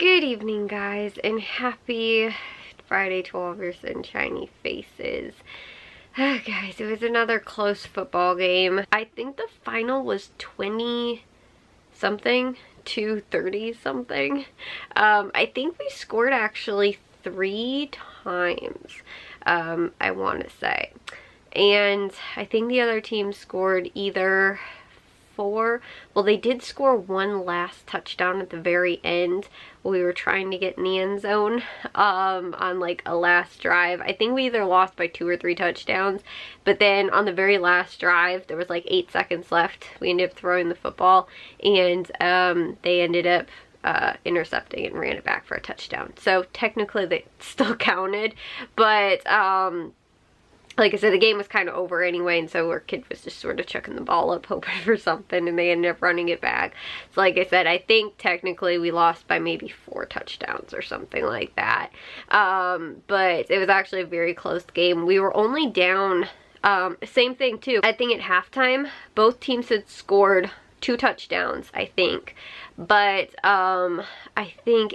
Good evening, guys, and happy Friday to all of your sunshiny faces. Guys, it was another close football game. I think the final was 20-something to 30-something. I think we scored actually 3 times, I want to say. And I think the other team scored either 4. Well, they did score one last touchdown at the very end. We were trying to get in the end zone on like a last drive. I think we either lost by 2 or 3 touchdowns, but then on the very last drive, there was like 8 seconds left. We ended up throwing the football, and they ended up intercepting and ran it back for a touchdown. So technically they still counted, but like I said, the game was kind of over anyway, and so our kid was just sort of chucking the ball up, hoping for something, and they ended up running it back. So like I said, I think technically we lost by maybe 4 touchdowns or something like that. But it was actually a very close game. We were only down, same thing too. I think at halftime, both teams had scored 2 touchdowns, I think. But I think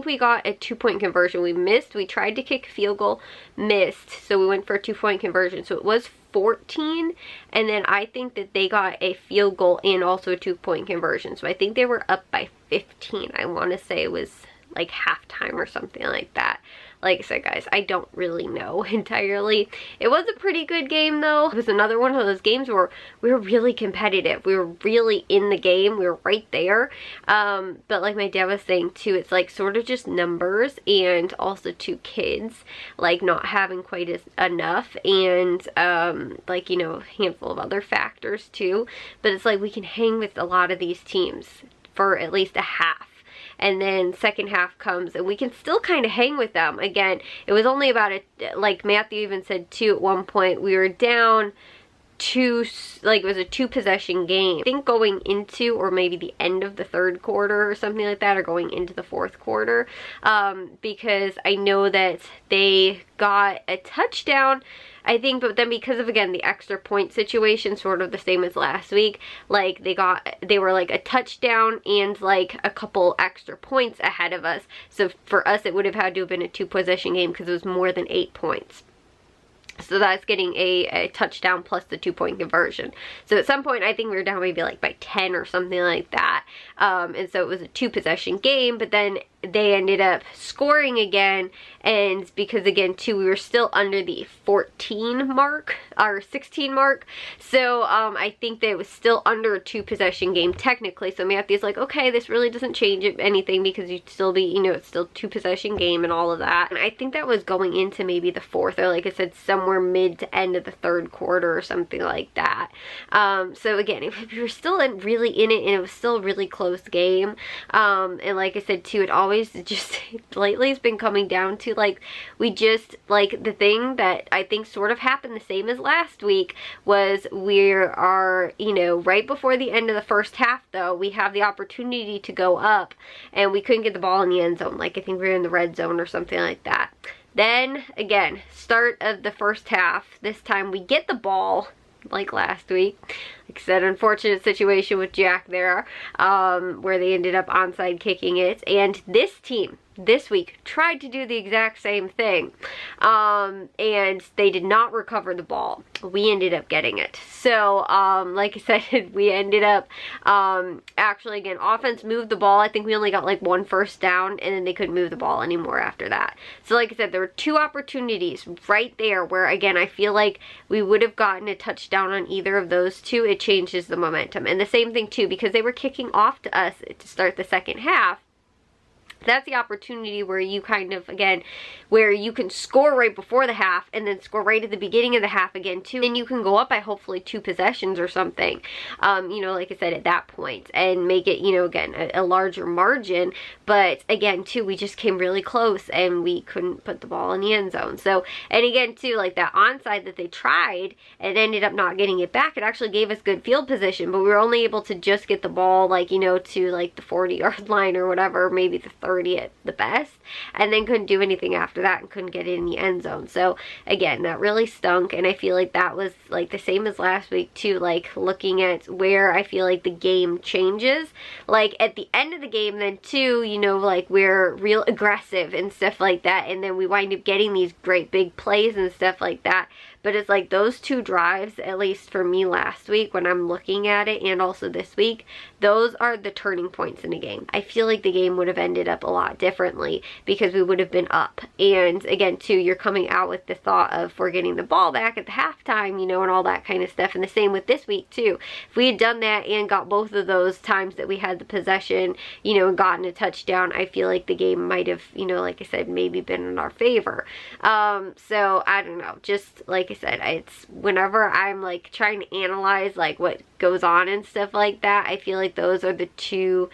we got a 2-point conversion. We missed. We tried to kick a field goal, missed, so we went for a 2-point conversion. So it was 14, and then I think that they got a field goal and also a 2-point conversion. So I think they were up by 15. I want to say it was like halftime or something like that. Like I said, guys, I don't really know entirely. It was a pretty good game, though. It was another one of those games where we were really competitive. We were really in the game. We were right there. But like my dad was saying, too, it's like sort of just numbers, and also 2 kids, like not having quite enough, and like, you know, a handful of other factors, too. But it's like we can hang with a lot of these teams for at least a half. And then second half comes and we can still kind of hang with them. Again, it was only about like Matthew even said 2 at one point. We were down 2, like it was a 2-possession game. I think going into, or maybe the end of the 3rd quarter or something like that, or going into the 4th quarter, because I know that they got a touchdown, I think, but then because of, again, the extra point situation, sort of the same as last week, like they were like a touchdown and like a couple extra points ahead of us. So for us, it would have had to have been a 2-possession game because it was more than 8 points. So that's getting a touchdown plus the 2-point conversion. So at some point, I think we were down maybe like by 10 or something like that. And so it was a 2-possession game, but then they ended up scoring again, and because again too, we were still under the 14 mark or 16 mark, so I think that it was still under a 2-possession game technically. So Matthew's like, okay, this really doesn't change anything because you'd still be, you know, it's still 2-possession game and all of that. And I think that was going into maybe the 4th, or like I said, somewhere mid to end of the 3rd quarter or something like that. So again, we were still really in it, and it was still a really close game. And like I said too, it always just lately has been coming down to like, we just like, the thing that I think sort of happened the same as last week was we are, you know, right before the end of the first half, though, we have the opportunity to go up and we couldn't get the ball in the end zone. Like I think we were in the red zone or something like that. Then again, start of the first half, this time we get the ball like last week. Like I said, unfortunate situation with Jack there, where they ended up onside kicking it. And this team, this week, tried to do the exact same thing. And they did not recover the ball. We ended up getting it. So, like I said, we ended up, actually, again, offense moved the ball. I think we only got like 1 first down, and then they couldn't move the ball anymore after that. So, like I said, there were 2 opportunities right there where, again, I feel like we would have gotten a touchdown on either of those 2. It changes the momentum. And the same thing too, because they were kicking off to us to start the second half. That's the opportunity where you kind of, again, where you can score right before the half and then score right at the beginning of the half again too. Then you can go up by hopefully 2 possessions or something, you know, like I said, at that point, and make it, you know, again, a larger margin. But again too, we just came really close and we couldn't put the ball in the end zone. So, and again too, like that onside that they tried and ended up not getting it back, it actually gave us good field position, but we were only able to just get the ball, like, you know, to like the 40-yard line or whatever, maybe the 30 at the best, and then couldn't do anything after that and couldn't get in the end zone. So again, that really stunk, and I feel like that was like the same as last week too, like looking at where I feel like the game changes. Like at the end of the game then too, you know, like we're real aggressive and stuff like that, and then we wind up getting these great big plays and stuff like that. But it's like those two drives, at least for me last week when I'm looking at it, and also this week, those are the turning points in the game. I feel like the game would have ended up a lot differently because we would have been up. And again, too, you're coming out with the thought of we're getting the ball back at the halftime, you know, and all that kind of stuff. And the same with this week, too. If we had done that and got both of those times that we had the possession, you know, and gotten a touchdown, I feel like the game might have, you know, like I said, maybe been in our favor. So, I don't know. Just like I said, it's whenever I'm like trying to analyze like what goes on and stuff like that, I feel like those are the two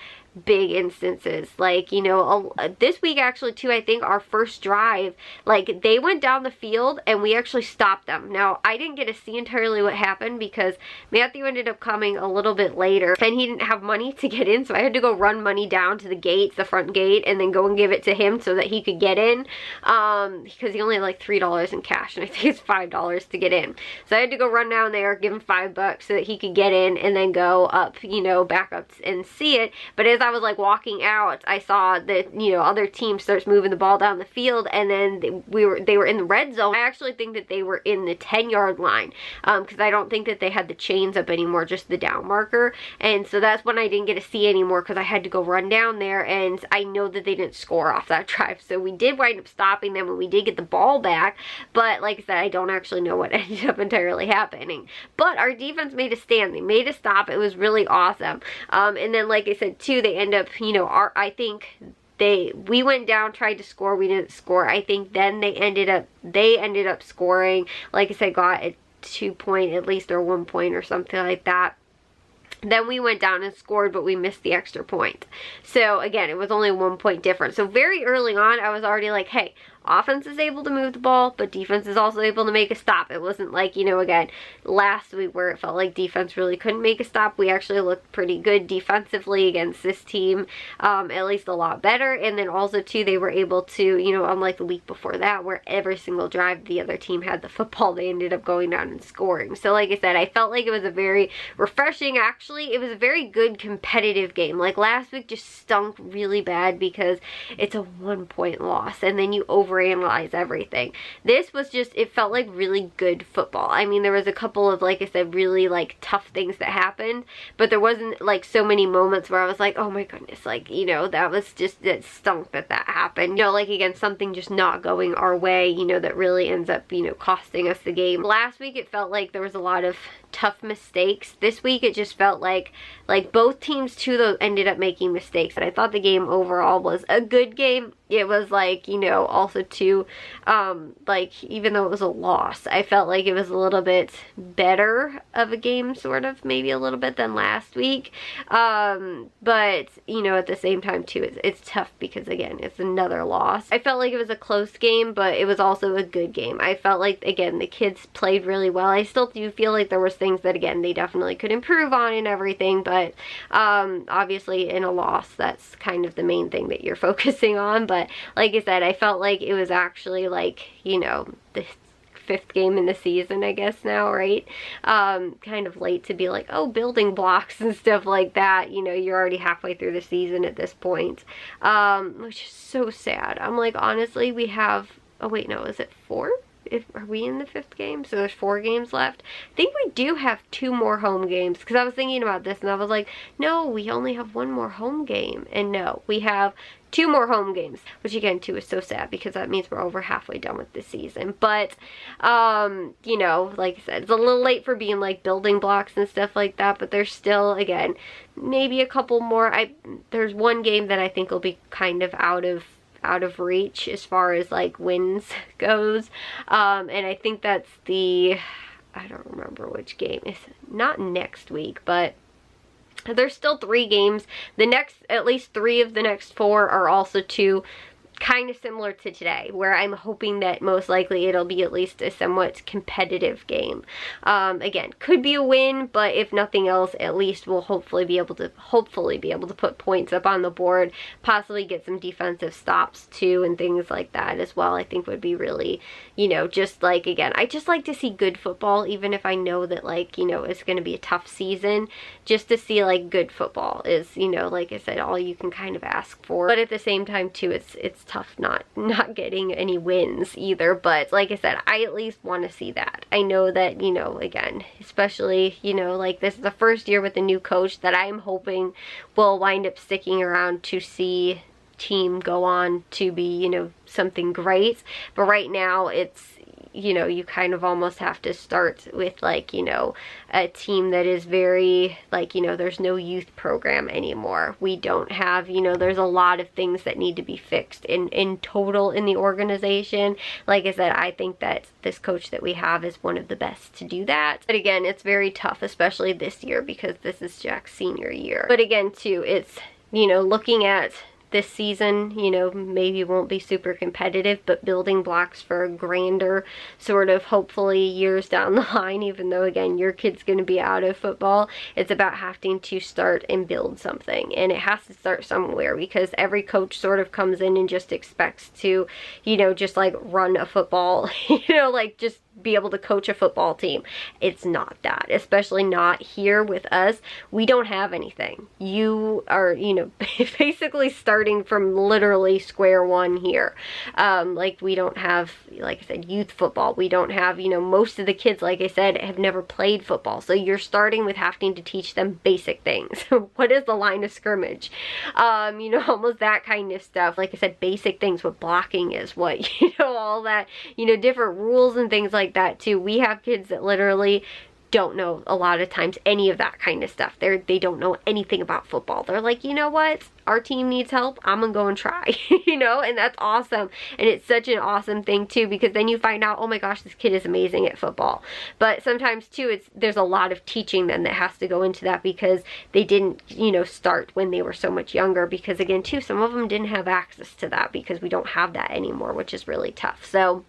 big instances. Like, you know, this week actually too, I think our first drive, like they went down the field and we actually stopped them. Now I didn't get to see entirely what happened because Matthew ended up coming a little bit later and he didn't have money to get in, so I had to go run money down to the gates, the front gate, and then go and give it to him so that he could get in, because he only had like $3 in cash and I think it's $5 to get in. So I had to go run down there, give him $5 so that he could get in and then go up, you know, back up and see it. But as I was like walking out, I saw that, you know, other team starts moving the ball down the field, and then they were in the red zone. I actually think that they were in the 10-yard line, because I don't think that they had the chains up anymore, just the down marker. And so that's when I didn't get to see anymore because I had to go run down there, and I know that they didn't score off that drive. So we did wind up stopping them when we did get the ball back, but like I said, I don't actually know what ended up entirely happening. But our defense made a stand. They made a stop. It was really awesome. And then like I said too, they end up, you know, I think we went down, tried to score, we didn't score. I think then they ended up scoring. Like I said, got a 2-point at least, or 1 point or something like that. Then we went down and scored, but we missed the extra point. So again, it was only a 1 point difference. So very early on, I was already like, hey, offense is able to move the ball, but defense is also able to make a stop. It wasn't like, you know, again, last week where it felt like defense really couldn't make a stop. We actually looked pretty good defensively against this team, at least a lot better. And then also, too, they were able to, you know, unlike the week before that, where every single drive the other team had the football, they ended up going down and scoring. So like I said, I felt like it was a very refreshing, actually, it was a very good competitive game. Like last week just stunk really bad because it's a 1 point loss, and then you overanalyze everything. This was just, it felt like really good football. I mean, there was a couple of, like I said, really like tough things that happened, but there wasn't like so many moments where I was like, oh my goodness, like, you know, that was just, it stunk that happened. You know, like again, something just not going our way, you know, that really ends up, you know, costing us the game. Last week it felt like there was a lot of tough mistakes. This week it just felt like both teams too, though, ended up making mistakes. And I thought the game overall was a good game. It was like, you know, also too, like, even though it was a loss, I felt like it was a little bit better of a game, sort of, maybe a little bit than last week. But, you know, at the same time too, it's tough because, again, it's another loss. I felt like it was a close game, but it was also a good game. I felt like, again, the kids played really well. I still do feel like there was things that, again, they definitely could improve on and everything, but obviously in a loss, that's kind of the main thing that you're focusing on. But like I said, I felt like it was actually like, you know, the 5th game in the season, I guess now, right? Kind of late to be like, oh, building blocks and stuff like that. You know, you're already halfway through the season at this point, which is so sad. I'm like, honestly, we have, oh wait, no, is it 4? Are we in the 5th game? So there's 4 games left. I think we do have 2 more home games, because I was thinking about this and I was like, no, we only have 1 more home game. And no, we have 2 more home games, which again too is so sad because that means we're over halfway done with this season. But you know, like I said, it's a little late for being like building blocks and stuff like that, but there's still, again, maybe a couple more. There's 1 game that I think will be kind of out of reach as far as like wins goes, and I think that's the, I don't remember which game. It's not next week, but there's still 3 games. The next, at least 3 of the next 4 are also 2 kind of similar to today, where I'm hoping that most likely it'll be at least a somewhat competitive game. Again, could be a win, but if nothing else, at least we'll hopefully be able to put points up on the board, possibly get some defensive stops too, and things like that as well. I think would be really, you know, just like, again, I just like to see good football, even if I know that, like, you know, it's going to be a tough season. Just to see like good football is, you know, like I said, all you can kind of ask for. But at the same time too, it's tough not getting any wins either. But like I said, I at least want to see that. I know that, you know, again, especially, you know, like this is the first year with a new coach that I'm hoping will wind up sticking around to see team go on to be, you know, something great. But right now it's, you know, you kind of almost have to start with, like, you know, a team that is very, like, you know, there's no youth program anymore. We don't have, you know, there's a lot of things that need to be fixed in total in the organization. Like I said, I think that this coach that we have is one of the best to do that. But again, it's very tough, especially this year, because this is Jack's senior year. But again, too, it's, you know, looking at this season, you know, maybe won't be super competitive, but building blocks for a grander sort of, hopefully, years down the line, even though, again, your kid's going to be out of football. It's about having to start and build something, and it has to start somewhere, because every coach sort of comes in and just expects to, you know, just like run a football, you know, like just be able to coach a football team. It's not that, especially not here with us. We don't have anything. You are, you know, basically starting from literally square one here. Like, we don't have, like I said, youth football. We don't have, you know, most of the kids, like I said, have never played football. So you're starting with having to teach them basic things. What is the line of scrimmage? You know, almost that kind of stuff. Like I said, basic things, what blocking is, what, you know, all that, you know, different rules and things like that too. We have kids that literally don't know a lot of times any of that kind of stuff. They don't know anything about football. They're like, you know what? Our team needs help. I'm gonna go and try, you know, and that's awesome. And it's such an awesome thing too, because then you find out, oh my gosh, this kid is amazing at football. But sometimes too, there's a lot of teaching then that has to go into that, because they didn't, you know, start when they were so much younger, because again too, some of them didn't have access to that, because we don't have that anymore, which is really tough. So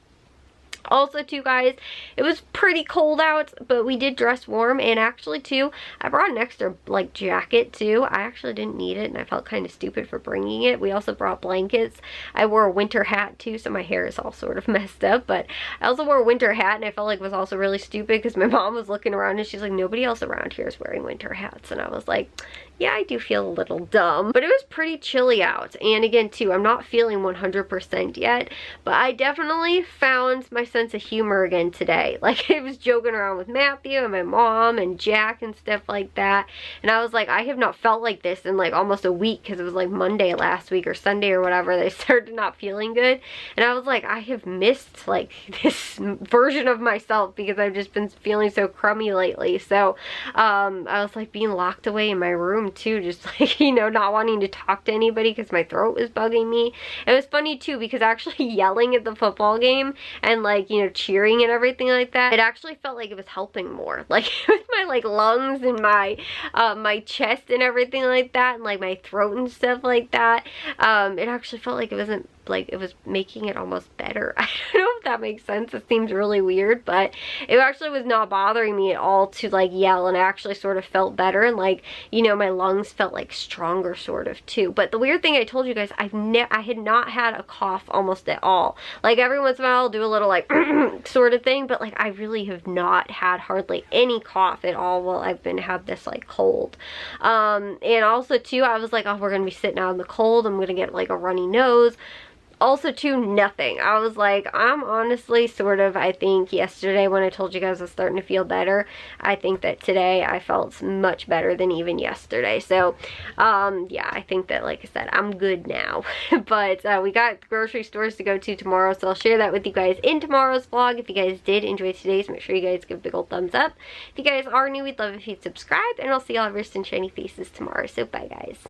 also too, guys, it was pretty cold out, but we did dress warm. And actually too, I brought an extra like jacket too. I actually didn't need it, and I felt kind of stupid for bringing it. We also brought blankets. I wore a winter hat too, so my hair is all sort of messed up, but I also wore a winter hat, and I felt like it was also really stupid, because my mom was looking around and she's like, nobody else around here is wearing winter hats. And I was like, yeah, I do feel a little dumb. But it was pretty chilly out. And again too, I'm not feeling 100% yet, but I definitely found my sense of humor again today. Like, I was joking around with Matthew and my mom and Jack and stuff like that, and I was like, I have not felt like this in like almost a week, because it was like Monday last week or Sunday or whatever that I started not feeling good. And I was like, I have missed like this version of myself, because I've just been feeling so crummy lately. So I was like being locked away in my room too, just like, you know, not wanting to talk to anybody because my throat was bugging me. It was funny too, because actually yelling at the football game and like, you know, cheering and everything like that, it actually felt like it was helping more. Like, with my like lungs and my my chest and everything like that, and like my throat and stuff like that, it actually felt like it wasn't, like, it was making it almost better. I don't know if that makes sense. It seems really weird, but it actually was not bothering me at all to like yell, and I actually sort of felt better, and like, you know, my lungs felt like stronger sort of too. But the weird thing I told you guys, I had not had a cough almost at all. Like, every once in a while I'll do a little like sort of thing, but like I really have not had hardly any cough at all while I've had this like cold. And also too, I was like, oh, we're gonna be sitting out in the cold, I'm gonna get like a runny nose. Also too, nothing. I was like, I'm honestly sort of, I think yesterday when I told you guys I was starting to feel better, I think that today I felt much better than even yesterday. So yeah, I think that, like I said, I'm good now. But we got grocery stores to go to tomorrow, so I'll share that with you guys in tomorrow's vlog. If you guys did enjoy today's, make sure you guys give a big old thumbs up. If you guys are new, we'd love if you'd subscribe, and I'll see y'all rest in shiny faces tomorrow. So bye, guys.